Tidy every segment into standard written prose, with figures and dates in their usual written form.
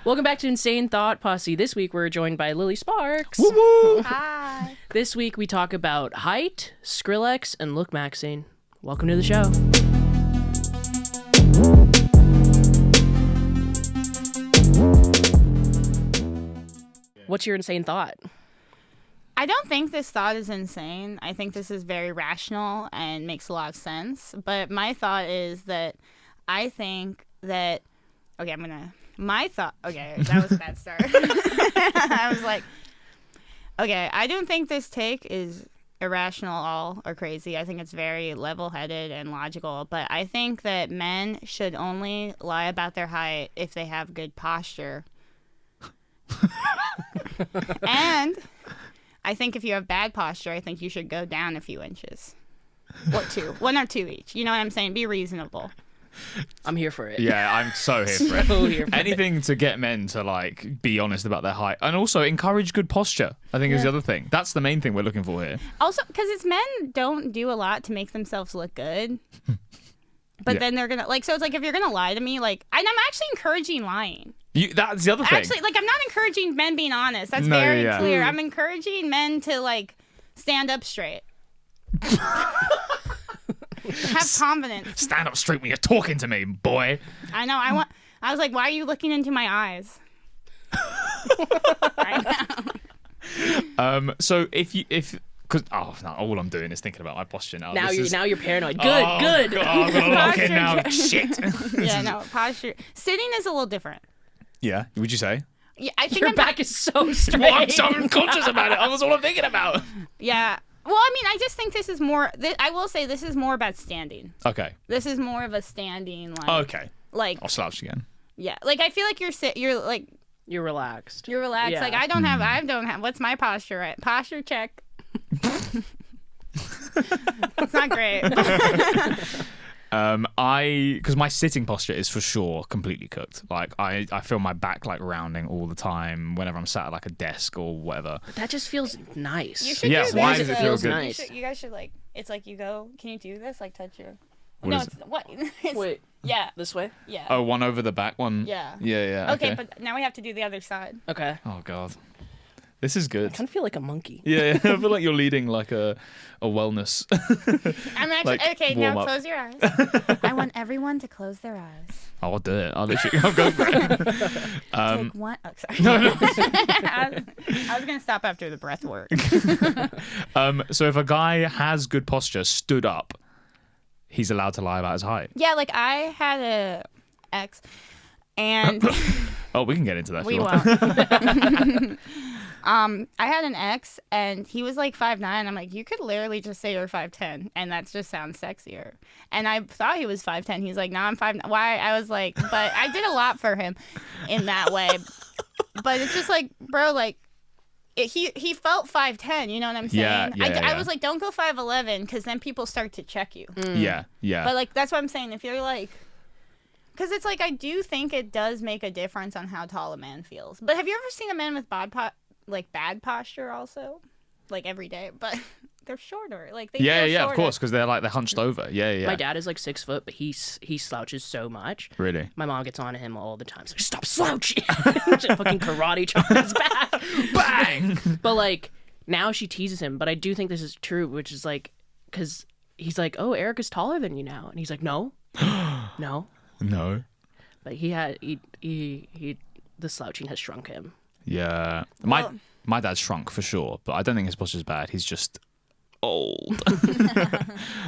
Welcome back to Insane Thought Posse. This week we're joined by Lilly Sparks. Woo-woo. Hi. This week we talk about height, Skrillex, and Look Maxine. Welcome to the show. What's your insane thought? I don't think this thought is insane. I think this is very rational and makes a lot of sense. But my thought is that I think that... Okay, my thought... Okay, that was a bad start. I was like... Okay, I don't think this take is irrational at all or crazy. I think it's very level-headed and logical. But I think that men should only lie about their height if they have good posture. And I think if you have bad posture, I think you should go down a few inches. Or two. One or two each. You know what I'm saying? Be reasonable. I'm here for it. Yeah, I'm so here for it. So here for Anything to get men to like be honest about their height and also encourage good posture. I think is the other thing. That's the main thing we're looking for here. Also, because it's men don't do a lot to make themselves look good. But then they're gonna like. So it's like if you're gonna lie to me, like, and I'm actually encouraging lying. That's the other thing. Actually, like, I'm not encouraging men being honest. That's No, very yeah. clear. I'm encouraging men to like stand up straight. Have confidence. Stand up straight when you're talking to me, boy. I know. I was like, why are you looking into my eyes? I know. So because all I'm doing is thinking about my posture now. Now you're paranoid. Good, Oh, good. God, I'm gonna lock in now. Posture. Shit. Yeah, no, posture. Sitting is a little different. Yeah. Would you say? Yeah, I think Your I'm back is so straight. Well, I'm so unconscious about it. That was all I'm thinking about. Yeah. Well, I mean, I just think this is more. I will say this is more about standing. Okay. This is more of a standing, like. Okay. Like. I'll slouch again. Yeah. Like I feel like you're like You're relaxed. you're relaxed. Yeah. Like I don't have. What's my posture? Right? Posture check. It's not great. Because my sitting posture is for sure completely cooked. Like I feel my back like rounding all the time whenever I'm sat at like a desk or whatever. That just feels nice. You should Yeah, do why this. does it though. feel Feels good? nice. You guys should like. It's like you go. Can you do this? Like touch your. What no, is it's what. It's, Wait, Yeah. this way? Yeah. Oh, one over the back one? Yeah. Yeah. Okay, but now we have to do the other side. Okay. Oh, God. This is I good. kind of feel like a monkey. Yeah, I feel like you're leading like a wellness. I'm actually Like, okay. warm Now up. close your eyes. I want everyone to close their eyes. I'll do it. I'll go for it. Take one. Oh, sorry. I was gonna stop after the breath work. So if a guy has good posture, stood up, he's allowed to lie about his height. Yeah, like I had a ex, and Oh, we can get into that. if we you want. won't. I had an ex, and he was like 5'9". I'm like, you could literally just say you're 5'10", and that just sounds sexier. And I thought he was 5'10". He's like, no, I'm 5'9". Why? I was like, but I did a lot for him in that way. But it's just like, bro, like, he felt 5'10", you know what I'm saying? Yeah, I was like, don't go 5'11", because then people start to check you. Yeah. But like, that's what I'm saying. If you're like, because it's like, I do think it does make a difference on how tall a man feels. But have you ever seen a man with bad posture also, like every day? But they're shorter. Like they feel Yeah, shorter. of course, because they're hunched over. Yeah. My dad is like 6 foot, but he slouches so much. Really? My mom gets on to him all the time. She's like, stop slouching. Just fucking karate chop his back. Bang! But like, now she teases him. But I do think this is true, which is like, because he's like, oh, Erika's taller than you now. And he's like, no. No. No. But the slouching has shrunk him. Yeah. My dad's shrunk for sure, but I don't think his posture's bad. He's just old.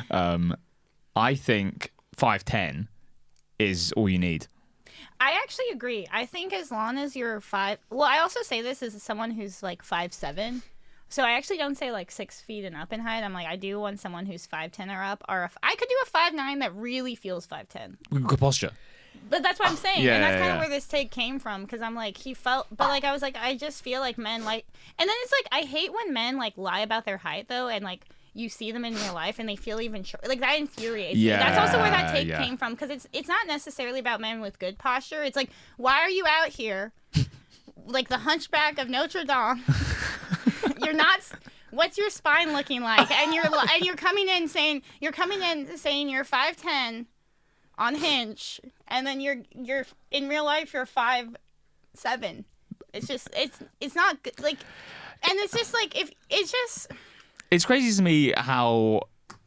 I think 5'10" is all you need. I actually agree. I think as long as you're I also say this as someone who's like 5'7". So I actually don't say like 6 feet and up in height. I'm like, I do want someone who's 5'10" or up, or I could do a 5'9" that really feels 5'10". Good posture. But that's what I'm saying. Yeah, and that's kind yeah. of where this take came from, because I'm like, he felt, but like, I was like, I just feel like men like, and then it's like, I hate when men like lie about their height though, and like, you see them in real life and they feel even short. Like, that infuriates me. That's also where that take came from, because it's not necessarily about men with good posture. It's like, why are you out here like the Hunchback of Notre Dame? You're not. What's your spine looking like? And you're coming in saying you're 5'10" on Hinge, and then you're in real life you're 5'8". 7. It's just it's not good. Like, and it's just like if it's just. It's crazy to me how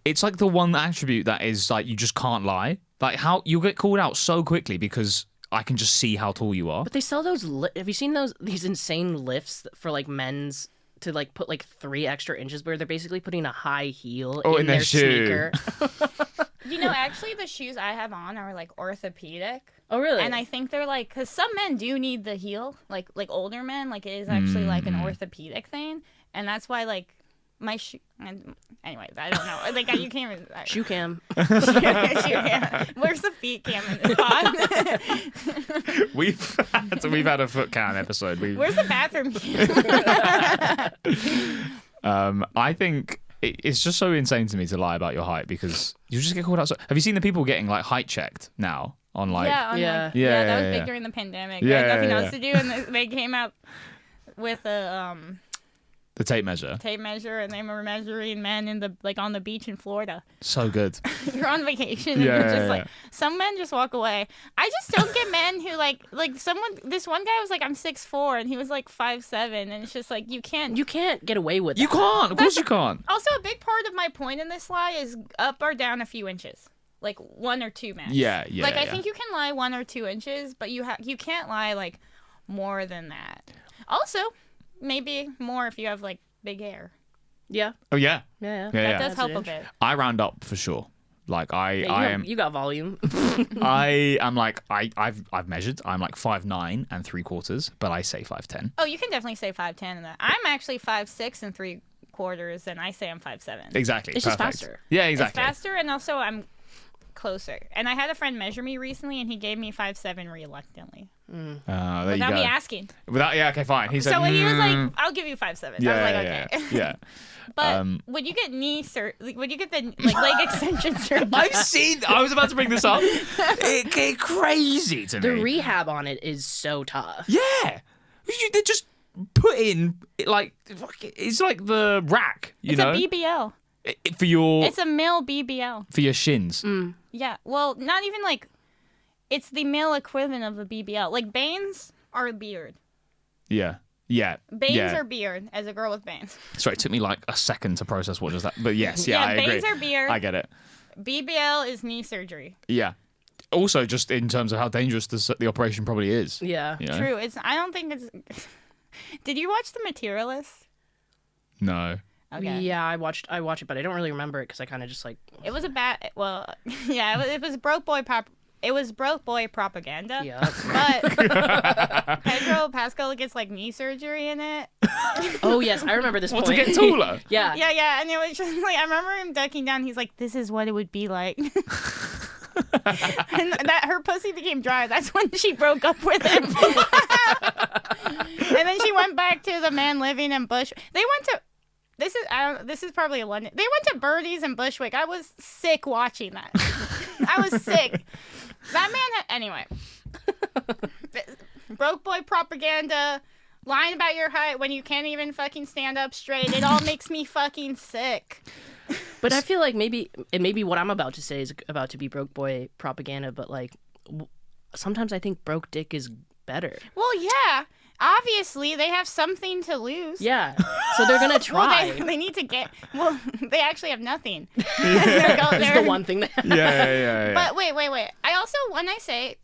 it's like the one attribute that is like you just can't lie. Like how you get called out so quickly because I can just see how tall you are. But they sell those. Have you seen these insane lifts for like men's to like put like 3 extra inches where they're basically putting a high heel in their shoe. sneaker? Actually, the shoes I have on are like orthopedic. Oh, really? And I think they're like, because some men do need the heel, like older men, like it is actually like an orthopedic thing, and that's why like. My shoe. Anyway, I don't know. Like you can't even. Shoe cam. Shoe cam. Where's the feet cam in this pod? We've had a foot cam episode. Where's the bathroom cam? I think it's just so insane to me to lie about your height because you just get called out. So, have you seen the people getting like height checked now on like? Yeah, that was big during the pandemic. They had nothing else to do, and they came out with a The tape measure. And they were measuring men in the on the beach in Florida. So good. You're on vacation and you're just like some men just walk away. I just don't get men who like someone. This one guy was like, I'm 6'4" and he was like 5'7", and it's just like you can't get away with that. You can't. Of course you can't. Also, a big part of my point in this lie is up or down a few inches, like 1 or 2 max. Yeah. I think you can lie 1 or 2 inches, but you can't lie like more than that. Also. Maybe more if you have like big hair. Yeah. Oh yeah. Yeah. That does help a bit. I round up for sure. Like You got volume. I am like I've measured. I'm like 5'9" and 3/4, but I say 5'10". Oh, you can definitely say 5'10" in that. I'm actually 5'6" and 3/4, and I say I'm 5'7". Exactly. It's perfect. just faster. Yeah, exactly. It's faster, and also I'm closer. And I had a friend measure me recently, and he gave me 5'7" reluctantly. Without me asking. Okay, fine. He said. So he was like, "I'll give you 5'7". Yeah, I was like, "Okay." Yeah. But would you get would you get the leg extension surgery? I was about to bring this up. It's crazy to me. The rehab on it is so tough. Yeah. They just put in like it's like the rack. It's a BBL. For your. It's a male BBL. For your shins. Yeah. Well, not even like. It's the male equivalent of a BBL. Like, bangs are a beard. Yeah. Bangs are beard, as a girl with bangs. Sorry, it took me like a second to process what was that. But yes, I agree. Bangs are beard. I get it. BBL is knee surgery. Yeah. Also, just in terms of how dangerous the operation probably is. Yeah. You know? True. I don't think it's... Did you watch The Materialist? No. Okay. Yeah, I watched it, but I don't really remember it because I kind of just like... It was a bad... Well, yeah, it was broke boy pop... It was broke boy propaganda. Yeah. But Pedro Pascal gets like knee surgery in it. Oh yes, I remember this. To get taller? Yeah. Yeah, and it was just like I remember him ducking down. He's like, "This is what it would be like." And that her pussy became dry. That's when she broke up with him. And then she went back to the man living in Bush. They went to. This is probably a London. They went to Birdie's in Bushwick. I was sick watching that. I was sick. That man anyway. Broke boy propaganda, lying about your height when you can't even fucking stand up straight. It all makes me fucking sick. But I feel like maybe what I'm about to say is about to be broke boy propaganda, but like sometimes I think broke dick is better. Well, yeah. Obviously, they have something to lose. Yeah. So they're going to try. Well, they need to get... Well, they actually have nothing. It's the one thing that... Yeah. But wait. I also, when I say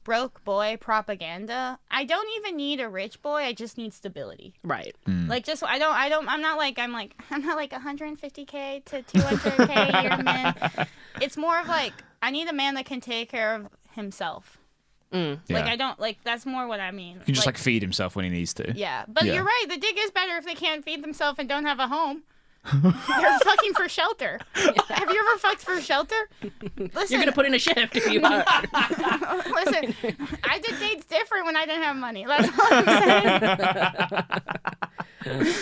broke boy propaganda, I don't even need a rich boy. I just need stability. Right. Like, just, I'm not like 150K to 200K a year, man. It's more of like, I need a man that can take care of himself. Like, I don't, like, that's more what I mean. He can just, like, feed himself when he needs to. Yeah, but you're right. The dick is better if they can't feed themselves and don't have a home. They're fucking for shelter. Have you ever fucked for shelter? Listen, you're going to put in a shift if you want. Listen, I did dates different when I didn't have money. That's all I'm saying.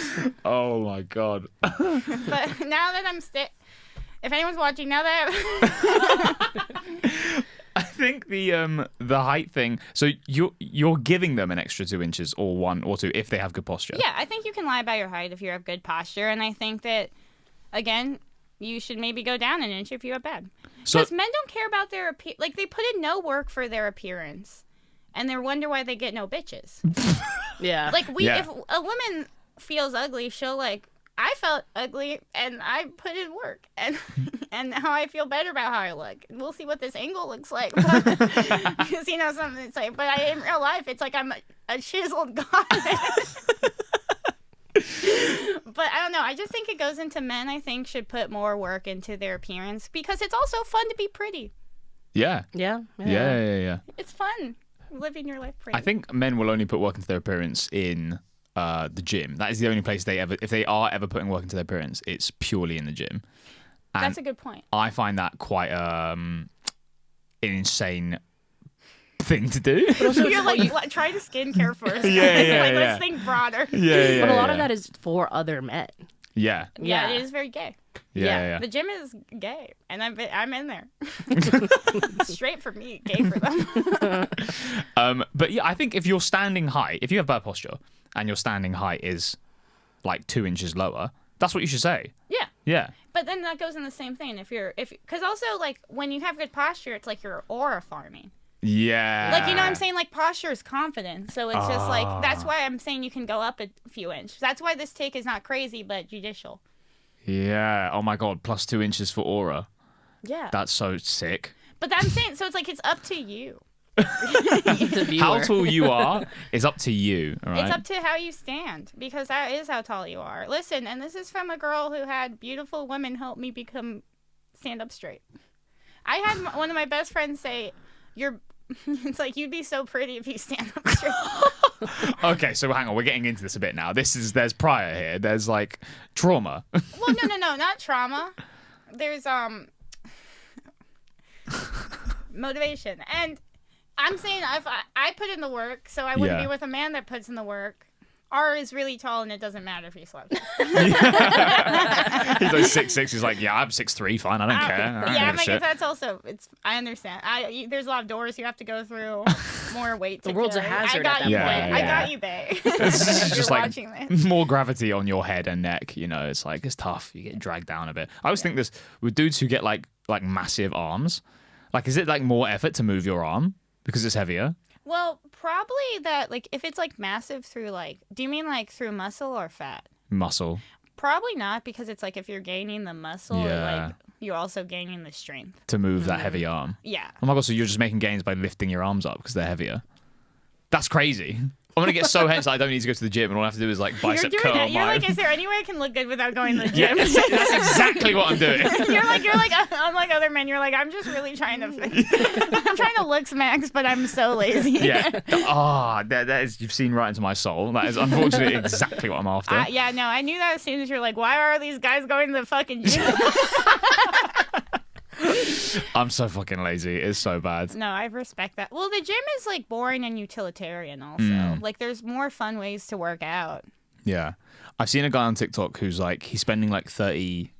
Oh, my God. But now that I'm if anyone's watching, now that I think the height thing. So you're giving them an extra 2 inches or 1 or 2 if they have good posture. Yeah, I think you can lie about your height if you have good posture, and I think that again, you should maybe go down an inch if you have bad. Because men don't care about their like they put in no work for their appearance, and they wonder why they get no bitches. Yeah. Like Yeah. if a woman feels ugly, she'll like, I felt ugly and I put in work and now I feel better about how I look. We'll see what this angle looks like. Because something it's like, but in real life, it's like I'm a chiseled goddess. But I don't know. I just think it goes into men. I think should put more work into their appearance because it's also fun to be pretty. Yeah. Yeah. It's fun living your life pretty. I think men will only put work into their appearance in the gym. That is the only place if they are ever putting work into their appearance, it's purely in the gym. And that's a good point. I find that quite an insane thing to do. But also, You're like, try the skincare first. Yeah, Let's think broader. Yeah. But a lot of that is for other men. Yeah. Yeah, it is very gay. Yeah. The gym is gay, and I'm in there. Straight for me, gay for them. But yeah, I think if you're standing high, if you have bad posture and your standing height is like 2 inches lower, that's what you should say. Yeah. Yeah. But then that goes in the same thing. Because also like when you have good posture, it's like you're aura farming. Yeah. Like, you know what I'm saying? Like, posture is confidence. So it's just like, that's why I'm saying you can go up a few inches. That's why this take is not crazy, but judicial. Yeah. Oh my God. Plus 2 inches for aura. Yeah. That's so sick. But I'm saying, so it's like, it's up to you. The viewer. How tall you are is up to you. All right? It's up to how you stand, because that is how tall you are. Listen, and this is from a girl who had beautiful women help me stand up straight. I had one of my best friends say, it's like, you'd be so pretty if you stand up straight. Okay, so hang on, we're getting into this a bit now. There's prior here. There's like trauma. Well, no, not trauma. There's motivation, and I'm saying if I put in the work, so I wouldn't be with a man that puts in the work. R is really tall, and it doesn't matter if he slept. He's like 6'6". He's like, yeah, I'm 6'3". Fine, I don't care. I don't Yeah, give I'm a like, shit. that's also. I understand. There's a lot of doors you have to go through. More weight. The world's a carry. hazard I got at that you, point. babe. I Yeah. got you, babe. It's You're just like watching this. more gravity on your head and neck. You know, it's like it's tough. You get dragged down a bit. I always think this with dudes who get like massive arms. Like, is it like more effort to move your arm because it's heavier? Well, probably that. Like, if it's like massive through like, do you mean like through muscle or fat? Muscle. Probably not, because it's like if you're gaining the muscle, Yeah. like you're also gaining the strength. To move that heavy arm. Yeah. Oh my God, so you're just making gains by lifting your arms up because they're heavier. That's crazy. I'm going to get so hench that I don't need to go to the gym, and all I have to do is like bicep You're curl doing that. You're my... like, is there any way I can look good without going to the Yeah, gym? that's exactly what I'm doing. you're like, unlike other men, you're like, I'm just really trying to, I'm trying to look smacks, but I'm so lazy. Yeah. That is, you've seen right into my soul. That is unfortunately exactly what I'm after. Yeah, no, I knew that as soon as you're like, why are these guys going to the fucking gym? I'm so fucking lazy. It's so bad. No, I respect that. Well, the gym is like boring and utilitarian also. Like, there's more fun ways to work out. Yeah. I've seen a guy on TikTok who's like, he's spending like 30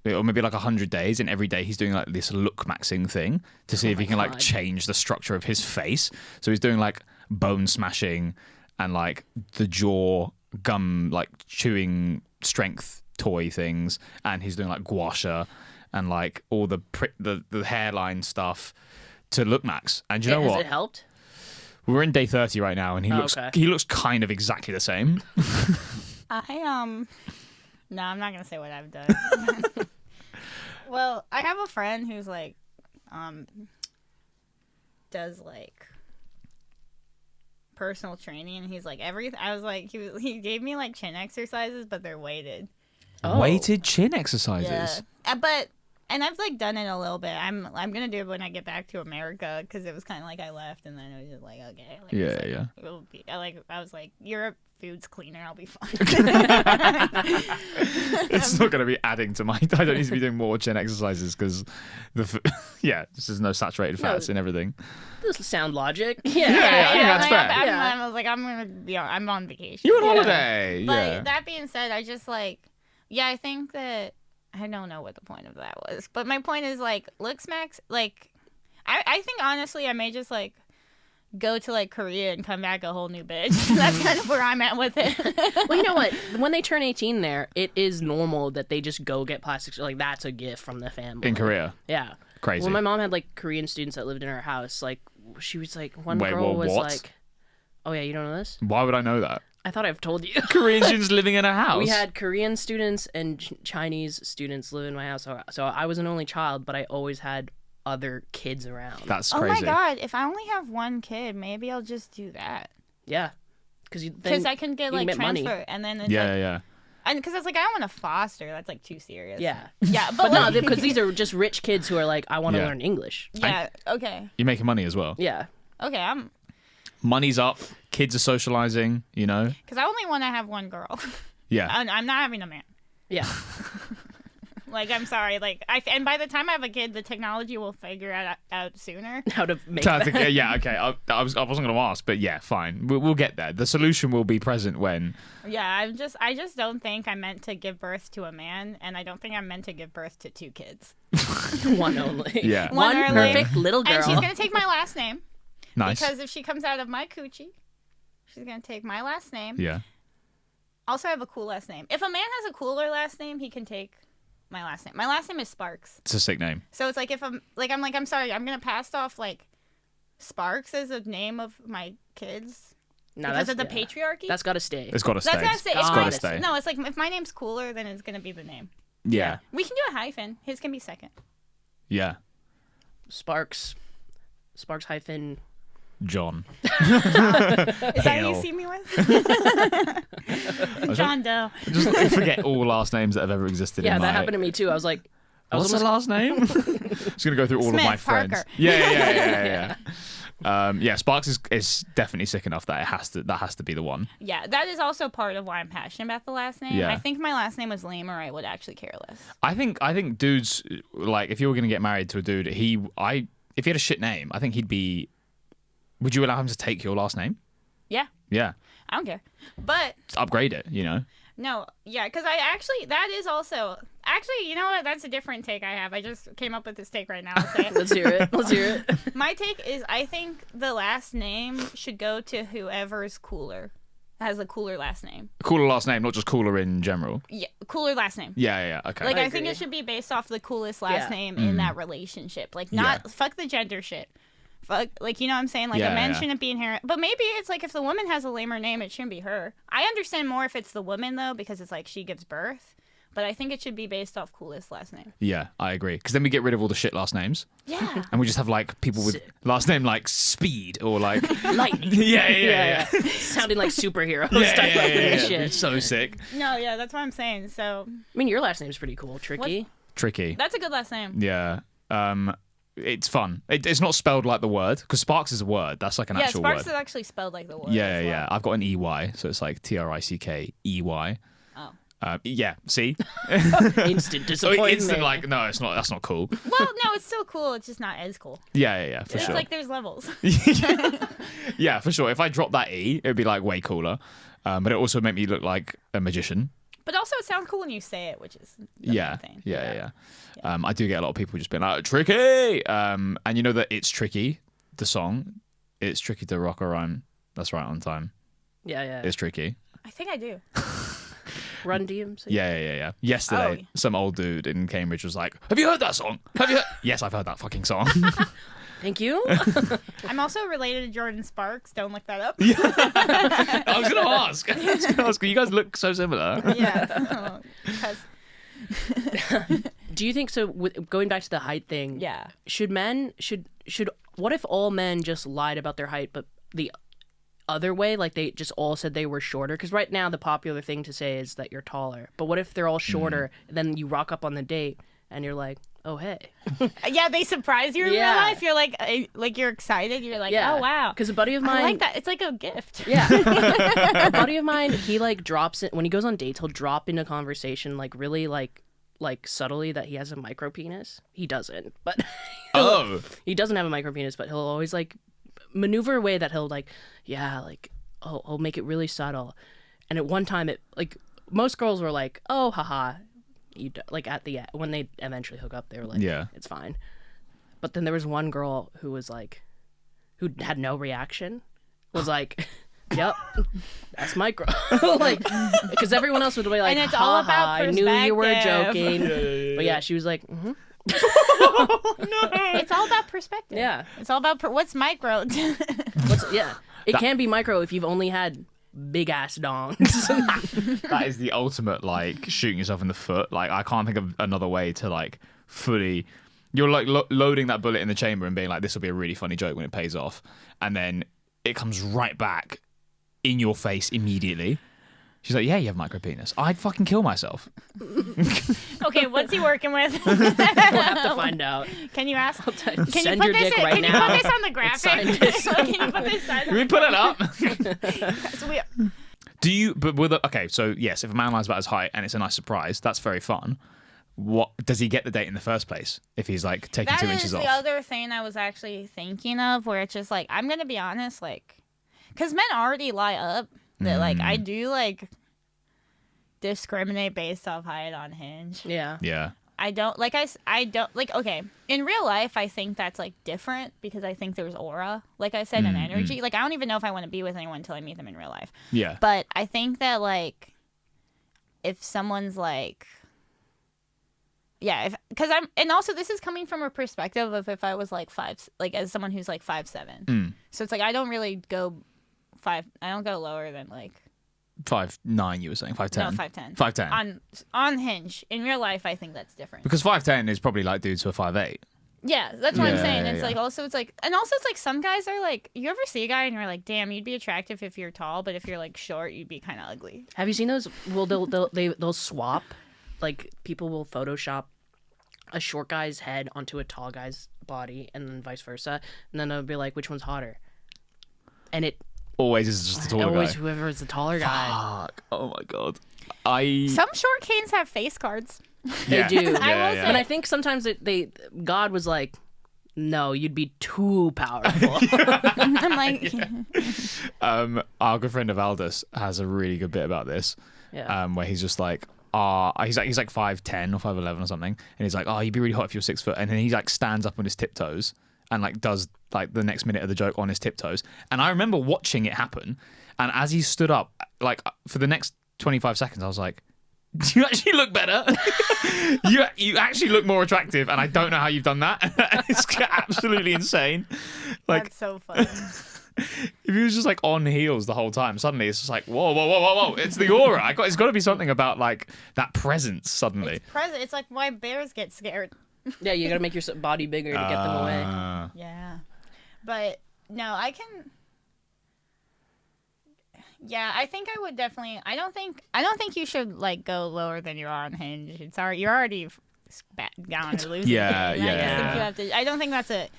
or maybe like 100 days, and every day he's doing like this look maxing thing to see if he can like change the structure of his face. So he's doing like bone smashing and like the jaw gum like chewing strength toy things, and he's doing like gua sha and like all the hairline stuff to look max. And you know Has what? it helped? We're in day 30 right now, and he looks kind of exactly the same. No, I'm not gonna say what I've done. Well, I have a friend who's like, does like personal training, and he's like I was like, he gave me like chin exercises, but they're weighted. Oh. Weighted chin exercises. Yeah, and I've like done it a little bit. I'm gonna do it when I get back to America, because it was kind of like I left, and then it was just like, okay, like, Yeah, it's like, yeah. It'll be, I was like, you're a foods cleaner, I'll be fine. It's not going to be adding to my... I don't need to be doing more chin exercises because there's no saturated fats in everything. This sound logic. I think that's fair. I was like, I'm on vacation. You're on holiday. But that being said, I just like, I think that, I don't know what the point of that was, but my point is like, looks max, like, I think honestly I may just like go to like Korea and come back a whole new bitch. That's kind of where I'm at with it. Well, you know what? When they turn 18 there, it is normal that they just go get plastic. Like, that's a gift from the family. In Korea. Yeah. Crazy. When my mom had like Korean students that lived in her house, like she was like, one Wait, girl was what? like, oh yeah, you don't know this? Why would I know that? I thought I've told you. Korean students living in a house. We had Korean students and Chinese students live in my house. So I was an only child, but I always had other kids around. That's Oh crazy. my god! If I only have one kid, maybe I'll just do that. Yeah. Because I can get you like can make money. transfer, and then it's Yeah, like, yeah. and because I was like, I don't want to foster. That's like too serious. Yeah. Yeah, But like, no, because these are just rich kids who are like, I want to Yeah. learn English. Yeah. Okay. You're making money as well. Yeah. Okay. Money's up. Kids are socializing. You know. Because I only want to have one girl. Yeah. I'm not having a man. Yeah. Like, I'm sorry. Like, and by the time I have a kid, the technology will figure out sooner. How to make So I that. think, yeah, okay. I wasn't going to ask, but yeah, fine. We'll get there. The solution will be present when. Yeah, I just don't think I'm meant to give birth to a man, and I don't think I'm meant to give birth to 2 kids. One only. Yeah. One early. perfect little girl. And she's gonna take my last name Nice. because if she comes out of my coochie, she's gonna take my last name. Yeah. Also, I have a cool last name. If a man has a cooler last name, he can take my last name. My last name is Sparks. It's a sick name. So it's like if I'm sorry, I'm gonna pass off like Sparks as a name of my kids No, because of the yeah. patriarchy. That's got to stay. It's got to stay. That's gotta stay. It's If gotta my- stay. No, it's like if my name's cooler, then it's gonna be the name. Yeah. We can do a hyphen. His can be second. Yeah. Sparks hyphen. John. Is that who Hale. you see me with? John Doe. Just forget all last names that have ever existed Yeah, in that my... happened to me too. I was like, What's the last name? Just going to go through all of my Smith, friends. Parker. Yeah. Yeah, Sparks is definitely sick enough that that has to be the one. Yeah, that is also part of why I'm passionate about the last name. Yeah. I think if my last name was lame, or I would actually care less. I think dudes, like, if you were going to get married to a dude, if he had a shit name, I think he'd be. Would you allow him to take your last name? Yeah, Yeah, I don't care. But just upgrade it. You know. no, yeah, because that is also you know what? That's a different take I have. I just came up with this take right now. I'll say it. let's hear it. Let's hear it. My take is I think the last name should go to whoever's cooler, has a cooler last name. Cooler last name, not just cooler in general. Yeah, cooler last name. Yeah. Okay. Like I I think agree. it should be based off the coolest last Yeah. name in that relationship. Like not fuck the gender shit. Fuck, like, you know what I'm saying? Like Yeah, a man yeah. shouldn't be inherent. But maybe it's like if the woman has a lamer name, it shouldn't be her. I understand more if it's the woman though, because it's like she gives birth. But I think it should be based off coolest last name. Yeah, I agree. Because then we get rid of all the shit last names, Yeah. and we just have like people with Sick. last name like Speed or like. Lightning. Yeah. Sounding like superheroes. Yeah, type of yeah. shit. It's so sick. No, yeah, that's what I'm saying. So I mean, your last name's pretty cool. Tricky. Tricky. that's a good last name. Yeah. It's fun. It's not spelled like the word because Sparks is a word. That's like an Yeah, actual Sparks word. is actually spelled like the word. Yeah, as well. yeah. I've got an EY, so it's like TRICKEY. Oh. Yeah. See. Instant So disappointment. instant like no, it's not. That's not cool. Well, no, it's still cool. It's just not as cool. Yeah, for It's sure. like there's levels. Yeah, for sure. If I drop that E, it'd be like way cooler. But it also make me look like a magician. But also it sounds cool when you say it, which is the Yeah, main thing. yeah. I do get a lot of people just being like tricky. And you know that it's tricky. The song, it's tricky to rock a rhyme. That's right on time. Yeah. It's tricky. I think I do. Run DMC. Yeah. Yesterday, some old dude in Cambridge was like, "Have you heard that song? Have you heard?" Yes, I've heard that fucking song. Thank you. I'm also related to Jordan Sparks. Don't look that up. I was gonna ask. You guys look so similar. Yeah. Because Do you think so? Going back to the height thing. yeah. Should men should what if all men just lied about their height, but the other way, like they just all said they were shorter? Because right now the popular thing to say is that you're taller. But what if they're all shorter, and then you rock up on the date and you're like, oh hey. Yeah, they surprise you in real Yeah. life. You're like you're excited. You're like, Yeah. oh wow. Because a buddy of mine. I like that. It's like a gift. Yeah. A buddy of mine, he like drops it when he goes on dates, he'll drop into conversation like really like subtly that he has a micro penis. He doesn't, but Oh, he doesn't have a micro penis, but he'll always like maneuver a way that he'll like, yeah, like he'll make it really subtle. And at one time it like most girls were like, oh haha, like at the end when they eventually hook up, they were like, Yeah. it's fine. But then there was one girl who was like, who had no reaction, was like, yep, that's micro. Like, because everyone else would be like, And it's all "Ha ha, about I knew you were perspective." joking. But yeah, she was like, It's all about perspective. Yeah. It's all about what's micro. It can be micro if you've only had big ass dongs. That is the ultimate like shooting yourself in the foot. Like I can't think of another way to like fully. You're like loading that bullet in the chamber and being like, this will be a really funny joke when it pays off, and then it comes right back in your face immediately. She's like, yeah, you have micro penis. I'd fucking kill myself. Okay, what's he working with? We'll have to find out. Can you ask? Can Send you your put this? dick right Can you now. put this on the graphic? Can you put this? Can we put it up? So we, Do you? But with okay, so yes, if a man lies about his height and it's a nice surprise, that's very fun. What does he get the date in the first place if he's like taking that 2 is inches the off? other thing I was actually thinking of, where it's just like, I'm gonna be honest, like, because men already lie up that like I do like discriminate based off height on Hinge. Yeah. Yeah. I don't like I don't like, okay, in real life I think that's like different because I think there's aura, like I said, and energy. Like I don't even know if I want to be with anyone until I meet them in real life. Yeah. But I think that like if someone's like, yeah, because I'm, and also this is coming from a perspective of if I was like like as someone who's like 5'7", so it's like I don't really go I don't go lower than like 5'9", you were saying 5'10". no 5'10". 5'10". On Hinge. In real life, I think that's different. Because 5'10" is probably like dudes who are 5'8". Yeah, that's what I'm saying. Yeah, It's like also it's like, and also it's like some guys are like, you ever see a guy and you're like, damn, you'd be attractive if you're tall, but if you're like short, you'd be kind of ugly. Have you seen those? Well, they'll swap. Like people will Photoshop a short guy's head onto a tall guy's body, and then vice versa, and then they'll be like, which one's hotter? And it Always is just the taller always guy. whoever is the taller guy. Fuck. Oh my god. Some short canes have face cards. They Yeah. do. I will say- And I think sometimes God was like, no, you'd be too powerful. I'm like, Our good friend of Aldous has a really good bit about this. Yeah. Where he's just like, he's like 5'10" or 5'11" or something, and he's like, oh, you'd be really hot if you're 6 foot, and then he like stands up on his tiptoes and like does like the next minute of the joke on his tiptoes. And I remember watching it happen, and as he stood up, like for the next 25 seconds, I was like, do you actually look better? you actually look more attractive, and I don't know how you've done that. It's absolutely insane. Like, that's so funny. if he was just like on heels the whole time, suddenly it's just like, whoa. It's the aura. It's got to be something about like that presence suddenly. It's like why bears get scared. Yeah, you gotta make your body bigger to get them away. Yeah. But no, I can. Yeah, I think I would definitely. I don't think you should like go lower than you are on Hinge. It's already, you're already down or losing. Yeah, it. yeah. I just think you have to. I don't think that's it.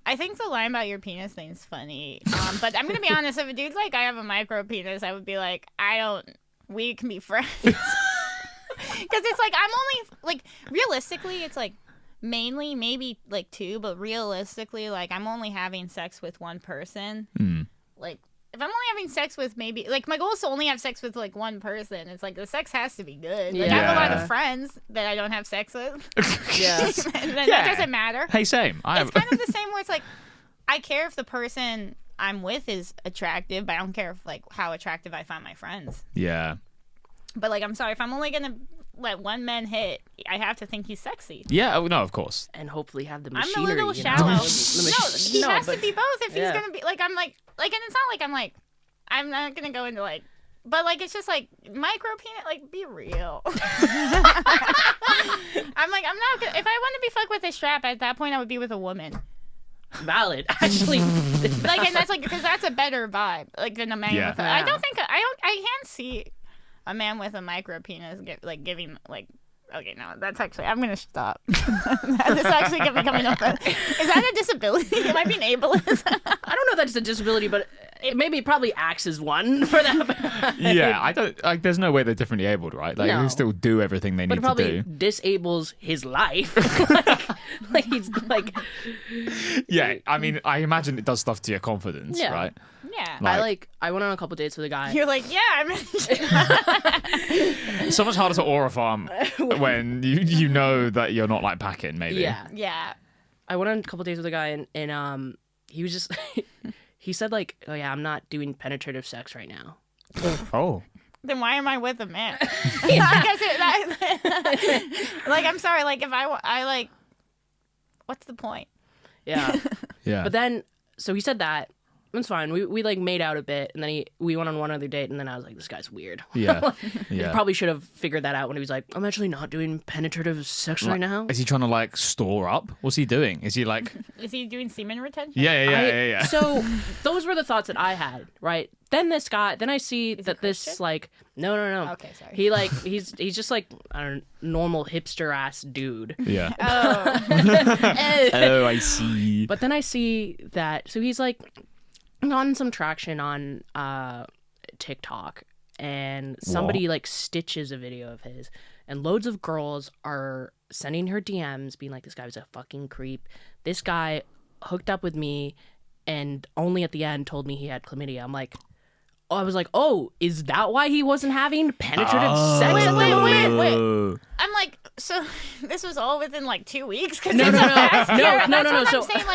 I think the line about your penis thing's funny. But I'm gonna be honest. If a dude's like, I have a micro penis, I would be like, we can be friends. Because it's like I'm only like realistically, it's like mainly maybe like 2, but realistically, like I'm only having sex with one person. Like if I'm only having sex with maybe like my goal is to only have sex with like one person. It's like the sex has to be good. Like I have a lot of friends that I don't have sex with. Yeah. And that doesn't matter. Hey, same. It's kind of the same where it's like I care if the person I'm with is attractive, but I don't care if like how attractive I find my friends. Yeah. But like I'm sorry, if I'm only gonna let one man hit, I have to think he's sexy. Yeah. Oh, no, of course. And hopefully have the I'm machinery. a little you shallow. know? No, he has to be both if yeah. he's gonna be like I'm like and it's not like I'm not gonna go into like, but like it's just like micro peanut, like be real. I'm like I'm not gonna, if I want to be fucked with a strap at that point I would be with a woman. Valid, actually. Like and that's like because that's a better vibe like than a man with a, I can't see a man with a micro penis giving like. Okay, no, that's actually, I'm going to stop. This actually kept me coming up. Is that a disability? Am I being ableist? I don't know if that's a disability, but it probably acts as one for that. Yeah, I don't, like, there's no way they're differently abled, right? Like, No. they still do everything they But need it to probably do. disables his life. like he's like, Yeah, I mean, I imagine it does stuff to your confidence, Yeah. right? Yeah. I went on a couple dates with a guy. You're like, yeah, I'm It's so much harder to aura farm when you know that you're not like packing, maybe. Yeah. Yeah. I went on a couple days with a guy, and he was just, he said like, oh yeah, I'm not doing penetrative sex right now. Oh. Then why am I with a man? Like, I'm sorry, like if I like, what's the point? Yeah. Yeah. But then, so he said that. It's fine. We like made out a bit, and then we went on one other date, and then I was like, this guy's weird. Yeah. He Yeah. probably should have figured that out when he was like, I'm actually not doing penetrative sex right now. Is he trying to like store up? What's he doing? Is he like? Is he doing semen retention? Yeah. So those were the thoughts that I had, right? Then this guy, then I see that this Christian? like, no. Okay, sorry. He like, he's just like, I don't know, normal hipster ass dude. Yeah. Oh. Oh, I see. But then I see that, so he's like gotten some traction on TikTok, and somebody like stitches a video of his, and loads of girls are sending her DMs being like, this guy was a fucking creep. This guy hooked up with me and only at the end told me he had chlamydia. I'm like, I was like, oh, is that why he wasn't having penetrative sex at the moment? Wait. I'm like, so this was all within like 2 weeks? Cause No. That's what So I'm saying,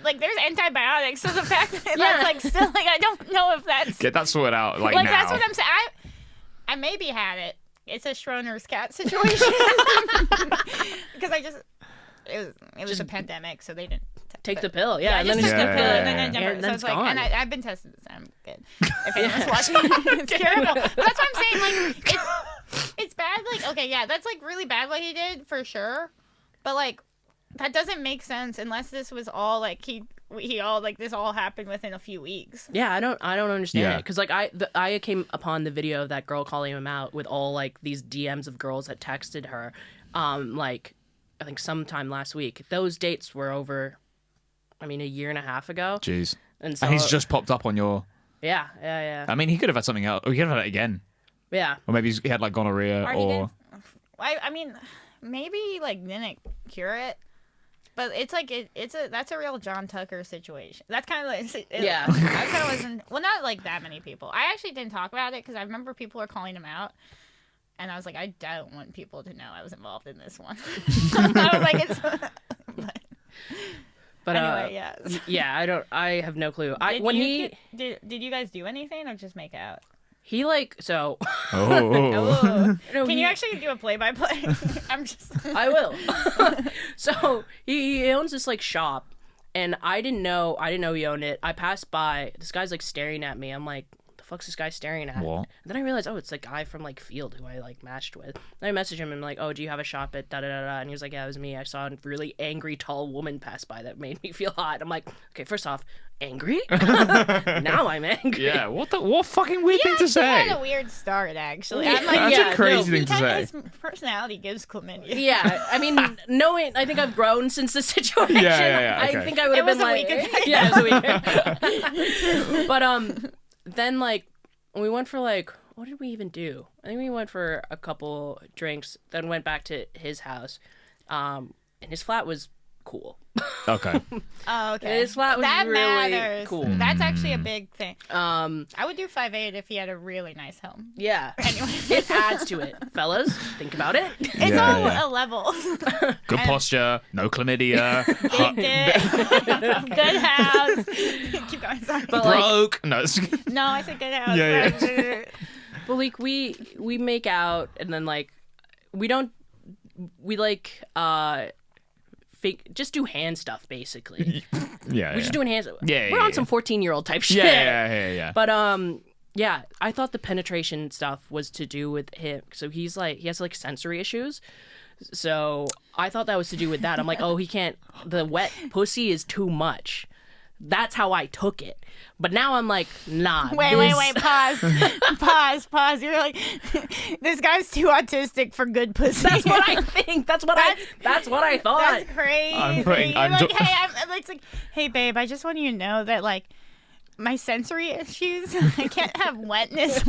like there's antibiotics. So the fact that that's like still like I don't know if that's Get that sorted out like like now. that's what I'm saying. I maybe had it. It's a Schrodinger's cat situation because it was a pandemic, so they didn't take the pill, Yeah, I and just then took it's the pill, and then I and never. then So it's it's like, gone. and I've been tested, so I'm good. If anyone's watching, it's terrible. But that's what I'm saying. Like, it's bad. Like, okay, yeah, that's like really bad what he did for sure. But like, that doesn't make sense unless this was all like he all like this all happened within a few weeks. Yeah, I don't understand Yeah. it because like I came upon the video of that girl calling him out with all like these DMs of girls that texted her, like I think sometime last week. Those dates were over, I mean, a year and a half ago. Jeez. And so And he's just popped up on your. yeah. I mean, he could have had something else. Or he could have had it again. Yeah. Or maybe he had like gonorrhea Or he or. I mean, maybe like didn't cure it. But it's like that's a real John Tucker situation. That's kind of like Yeah. I kind of wasn't not like that many people. I actually didn't talk about it because I remember people were calling him out, and I was like, I don't want people to know I was involved in this one. I was like, it's. But anyway, yeah. I have no clue. Did you guys do anything or just make out? He like so. Oh. No, Can you actually do a play-by-play? I'm just. I will. So he owns this like shop, and I didn't know he owned it. I passed by. This guy's like staring at me. I'm like, the fuck's this guy staring at? What? And then I realized, oh, it's the guy from like Field who I like matched with. And I messaged him and I'm like, oh, do you have a shop at da da da da? And he was like, yeah, it was me. I saw a really angry tall woman pass by that made me feel hot. I'm like, okay, first off, angry? Now I'm angry. Yeah. What fucking weird thing to He say? had a weird start, actually. Yeah. I'm like, That's yeah, a crazy no, thing to say. His personality gives chlamydia. Yeah, I mean, I think I've grown since the situation. Yeah, okay. I think I would have It was been a like, week ago. yeah, it was a week. But then like we went for like, what did we even do? I think we went for a couple drinks, then went back to his house, and his flat was cool. Okay. Oh, okay. His flat was that really matters. cool. That's actually a big thing. I I would do 5'8" if he had a really nice home. yeah. Anyway. It adds to it, fellas. Think about it. It's Yeah, all yeah. a level. Good posture. No chlamydia. Big dick. Good house. Keep going. Sorry. But like, Broke. No. it's- No, I said good house. Yeah, but like we make out, and then like we like just do hand stuff basically. Yeah. We're just doing hands. Yeah, We're yeah, on yeah. some 14-year-old type shit. Yeah. But yeah, I thought the penetration stuff was to do with him. So he has like sensory issues. So I thought that was to do with that. I'm like, oh, he can't. The wet pussy is too much. That's how I took it. But now I'm like, nah. Wait. Pause. You're like, this guy's too autistic for good pussy. That's what I think. That's what I thought. That's crazy. It's like, hey, babe, I just want you to know that, like, my sensory issues, I can't have wetness.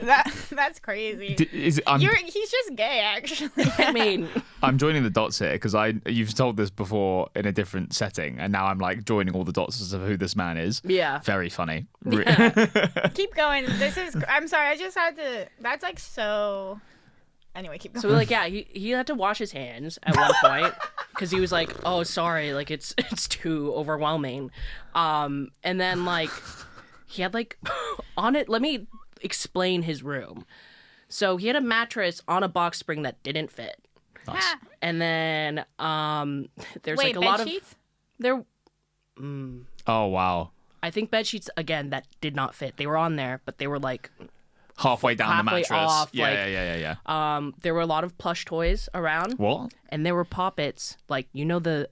That's crazy. He's just gay, actually. I mean, I'm joining the dots here because you've told this before in a different setting, and now I'm like joining all the dots as to who this man is. yeah. Very funny. Keep going. I'm sorry. I just had to. That's like so. Anyway, keep going. So like, yeah, he had to wash his hands at one point because he was like, "Oh, sorry, like it's too overwhelming," and then like he had like on it. Let me explain his room. So he had a mattress on a box spring that didn't fit. Nice. And then there's Wait, like a bed lot sheets? of there. Oh wow. I think bed sheets again that did not fit. They were on there, but they were like Halfway down the halfway mattress. off, yeah, like- yeah. there were a lot of plush toys around, What? and there were poppets, like the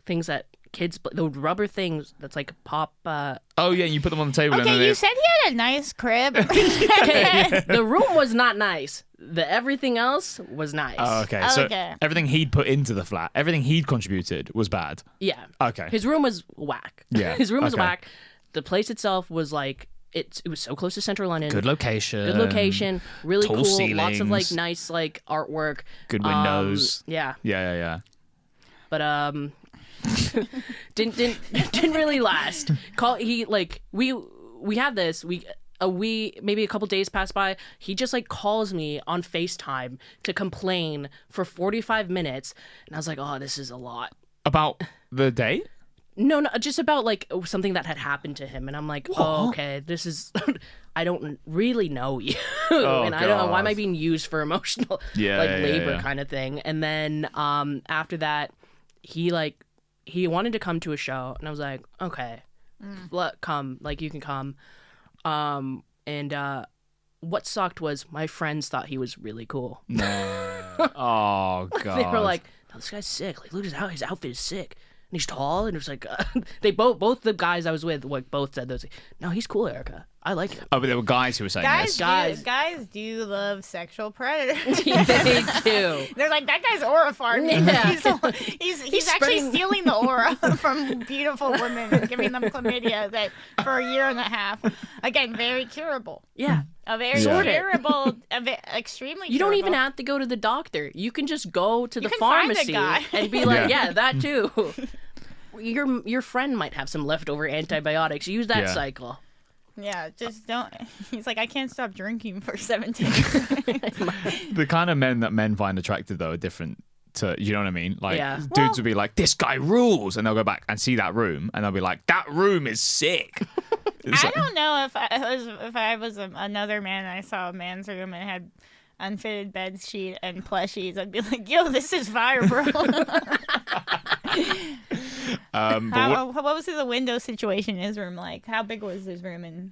things that kids the rubber things that's like pop. Oh yeah, you put them on the table. and then Okay, they... you said he had a nice crib. The room was not nice. The everything else was nice. Oh, okay. So Okay. everything he'd put into the flat, everything he'd contributed was bad. Yeah. Okay. His room was whack. Yeah, His room was okay. whack. The place itself was like it was so close to Central London. Good location. Good location. Really Tall cool. Lots of like ceilings. nice like artwork. Good windows. Yeah. Yeah. But didn't really last. We had this. Maybe a couple days passed by. He just like calls me on FaceTime to complain for 45 minutes, and I was like, oh, this is a lot. About the date? No, just about like something that had happened to him, and I'm like, oh, okay, this is. I don't really know you, and I don't know why am I God. being used for emotional labor kind of thing. And then after that, he wanted to come to a show, and I was like, okay, come, like you can come. And what sucked was my friends thought he was really cool. No. Oh god. They were like, no, this guy's sick. Like, look at his outfit is sick. And he's tall, and it was like they both the guys I was with both said those. No, he's cool, Erika. I like him. Oh, but there were guys who were saying this. Guys do love sexual predators. They do. They're like, that guy's aura farming. Yeah. He's actually spreading- stealing the aura from beautiful women and giving them chlamydia that for a year and a half. Again, very curable. Yeah. A very Sorta. curable, extremely You don't even curable. have to go to the doctor. You can just go to the can find a pharmacy guy. and be like, Yeah. yeah, that too. Your friend might have some leftover antibiotics. Use that Yeah. cycle. Yeah, just don't. He's like, I can't stop drinking for 17 years. The kind of men that men find attractive though are different to, you know what I mean? Like Yeah. dudes would be like, this guy rules, and they'll go back and see that room, and they'll be like, that room is sick. It's I like- don't know if I was another man and I saw a man's room and had unfitted bed sheet and plushies, I'd be like, yo, this is fire, bro. but what was the window situation in his room like? How big was his room? And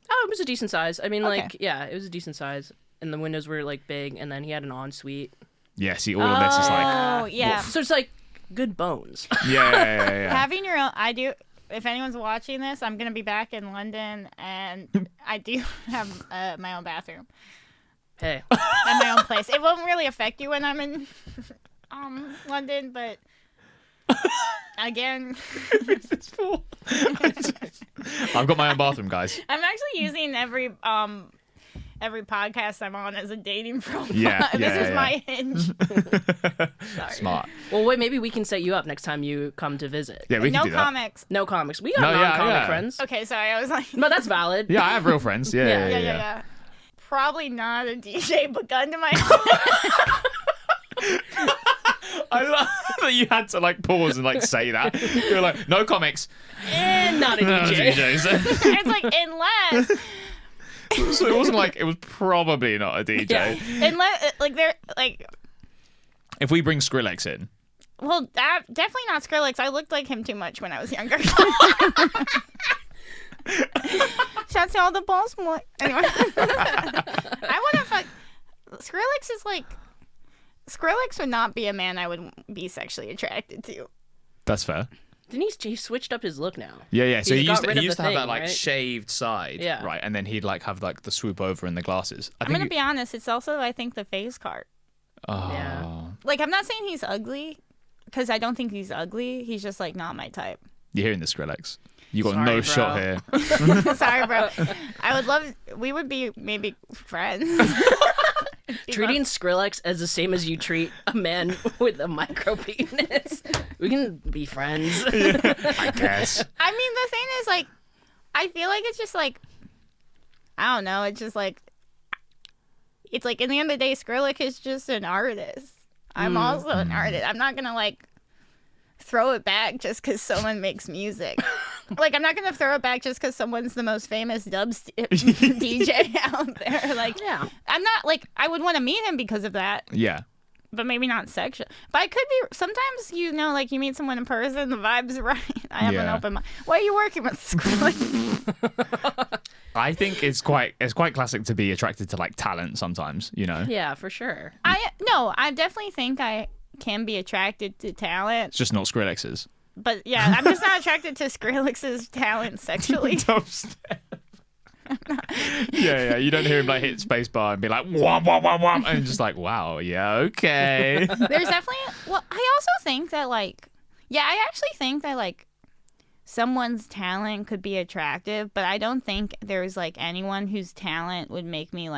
Oh, it was a decent size. I mean, Okay. like, yeah, it was a decent size. And the windows were like big, and then he had an ensuite. yeah, see, all of this is like, oh yeah, So it's like good bones. yeah. having your own. I do. If anyone's watching this, I'm gonna be back in London, and I do have my own bathroom Hey. and my own place. It won't really affect you when I'm in London, but again, I've got my own bathroom, guys. I'm actually using every podcast I'm on as a dating profile. Yeah, This yeah, is yeah. my hinge. Sorry. Smart. Well, wait, maybe we can set you up next time you come to visit. Yeah, we can No do that. comics. No comics. We got No, yeah, non-comic yeah. friends. Okay, sorry. I was like, No, that's valid. Yeah, I have real friends. Yeah. yeah. Probably not a DJ, but gun to my I love that you had to like pause and like say that. You're like, no comics, And not a no DJ. DJs. It's like unless So it wasn't like it was probably not a DJ. Yeah. like they're like, If we bring Skrillex in, well, definitely not Skrillex. I looked like him too much when I was younger. Shouts to all the balls boy. Anyway, I want to fuck. Skrillex is like, Skrillex would not be a man I would be sexually attracted to. that's fair. Didn't he switched up his look now? Yeah. So He's he got used to, rid he of used the to have that thing, like right? shaved side, Yeah. right, and then he'd like have like the swoop over and the glasses. I'm gonna be honest. It's also, I think, the face card. Oh. Yeah. Like, I'm not saying he's ugly, because I don't think he's ugly. He's just like not my type. You're hearing the Skrillex. You got Sorry, no bro. shot here. Sorry, bro. I would love. We would be maybe friends. Treating Skrillex as the same as you treat a man with a micro penis. We can be friends. I guess. I mean, the thing is, like, I feel like it's just like, I don't know. It's just like, it's like in the end of the day, Skrillex is just an artist. I'm also an artist. I'm not gonna like throw it back just because someone makes music. Like, I'm not gonna throw it back just because someone's the most famous dubstep DJ out there. Like, Yeah. I'm not like, I would want to meet him because of that. Yeah. but maybe not sexual. But I could be. Sometimes like you meet someone in person, the vibe's right. I have an open mind. Why are you working with Skrillex? I think it's quite classic to be attracted to like talent sometimes. Yeah, for sure. I definitely think I can be attracted to talent. It's just not Skrillex's. But yeah, I'm just not attracted to Skrillex's talent sexually. Yeah. You don't hear him like hit spacebar and be like, wham, wham, wham, wham, and just like, wow, yeah, okay. There's definitely. Well, I also think that I actually think that someone's talent could be attractive, but I don't think there's anyone whose talent would make me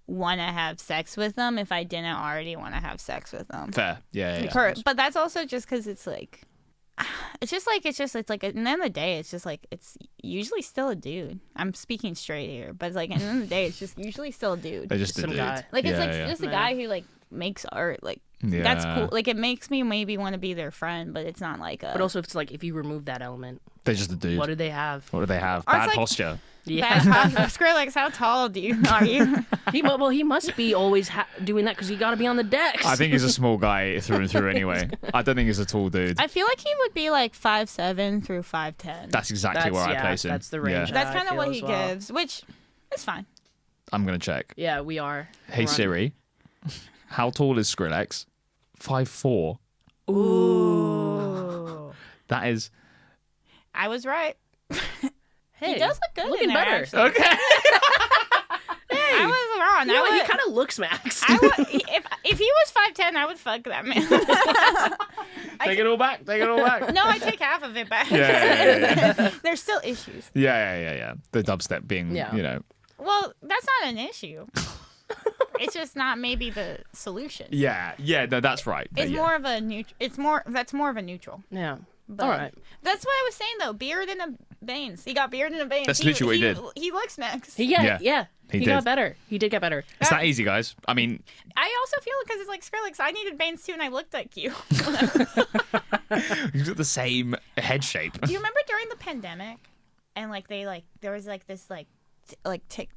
want to have sex with them if I didn't already want to have sex with them. Fair. Yeah. But that's also just because it's just at the end of the day, it's just it's usually still a dude. I'm speaking straight here, but it's at the end of the day, it's just usually still a dude. They're just some a dude. guy. Just a guy who makes art. That's cool. It makes me maybe want to be their friend, but it's not But also, it's if you remove that element, they're just a dude. what do they have? Bad posture. Yeah. Skrillex, how tall are you? He must be always doing that because he got to be on the decks. I think he's a small guy through and through anyway. I don't think he's a tall dude. I feel like he would be 5'7" through 5'10". That's exactly where I place him. That's the range. Yeah. That's kind of what he gives, which is fine. I'm going to check. Yeah, we are. Hey, Siri, how tall is Skrillex? 5'4". Ooh. That is... I was right. Hey, he does look good looking in there, better. actually. Okay. I was wrong. You know what? He kind of looks Max. If he was 5'10", I would fuck that man. Take it all back. No, I take half of it back. Yeah. There's still issues. Yeah. The dubstep being, Well, that's not an issue. It's just not maybe the solution. Yeah, no, that's right. It's more of a neutral. That's more of a neutral. Yeah. But All right. That's what I was saying though. Beard and a veins. He got beard and a veins. That's literally what he did. He looks Max. He did. got better. He did get better. It's that easy, guys. I mean, I also feel because it's Skrillex. I needed veins too, and I looked like you. you've got the same head shape. Do you remember during the pandemic, and there was this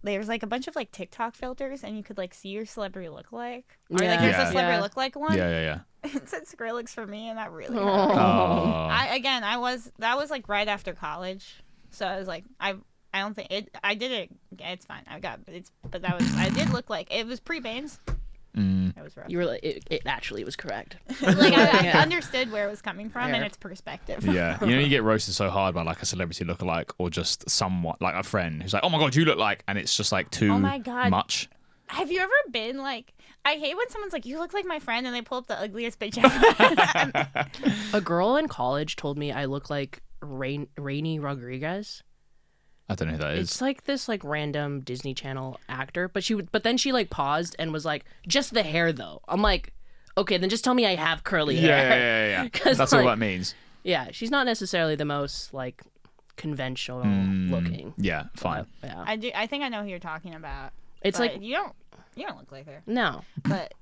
there was a bunch of TikTok filters, and you could see your celebrity lookalike. Or there's a celebrity lookalike one. Yeah. It said Skrillex for me, and that really hurt. Oh. That was right after college, so I was I don't think it. I did it. It's fine. I did look like it was pre-Banes. It was rough. You were it actually was correct. I understood where it was coming from and its perspective. Yeah, you get roasted so hard by a celebrity lookalike or just somewhat a friend who's oh my god, you look like, and it's just too oh my god. much. Have you ever been I hate when someone's you look like my friend, and they pull up the ugliest bitch ever. A girl in college told me I look like Rainy Rodriguez. I don't know who that is. It's this random Disney Channel actor, but then she paused and was just the hair though. I'm okay, then just tell me I have curly hair. Yeah. That's all that means. Yeah, she's not necessarily the most conventional looking. Yeah, fine. Yeah. I think I know who you're talking about. It's you don't look like her. No. But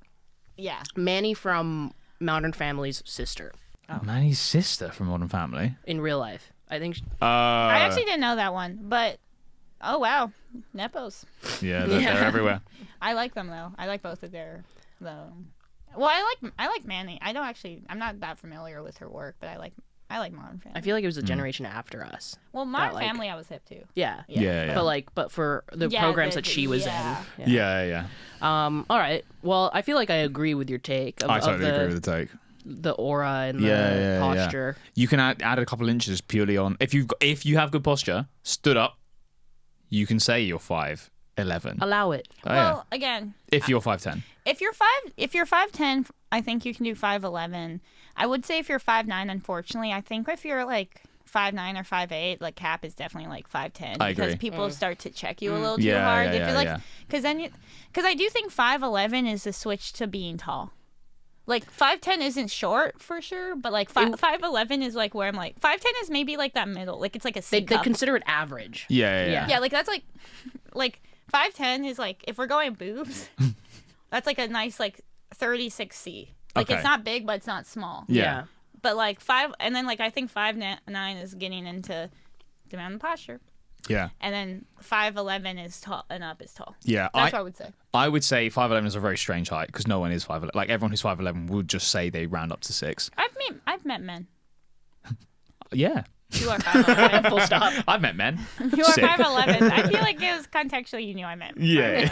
yeah. Manny from Modern Family's sister. Oh. Manny's sister from Modern Family? In real life. I think I actually didn't know that one, but oh wow. Nepos. Yeah, they're everywhere. I like them though. I like both of their Well, I like Manny. I'm not that familiar with her work, but I like Modern Family. I feel like it was a generation after us. Well, Modern Family I was hip to. Yeah. Yeah. But for the programs that she was in. Yeah. All right. Well, I feel like I agree with your take. I totally agree with the take. The aura and the posture. Yeah. You can add a couple inches purely on if you have good posture, stood up, you can say you're 5'11". Allow it. Well, again, if you're 5'10". If you're 5'10", I think you can do 5'11". I would say if you're 5'9", unfortunately, I think if you're 5'9" or 5'8", Cap is definitely 5'10", because people start to check you a little too hard. Because I do think 5'11" is the switch to being tall. 5'10" isn't short for sure, but 5'11" is where I'm 5'10" is maybe that middle, it's a C they consider it average. Yeah. That's 5'10" is if we're going boobs, that's a nice 36C. Okay. It's not big, but it's not small. Yeah. But 5, and then I think 5'9" is getting into demand and posture. Yeah. And then 5'11" is tall and up is tall. Yeah. That's what I would say. I would say 5'11" is a very strange height because no one is 5'11". Like everyone who's 5'11" would just say they round up to 6. I've met men. Yeah. You are 5'11". Full stop. I've met men. You are Sick. 5'11". I feel like it was contextually you knew I meant. Yeah.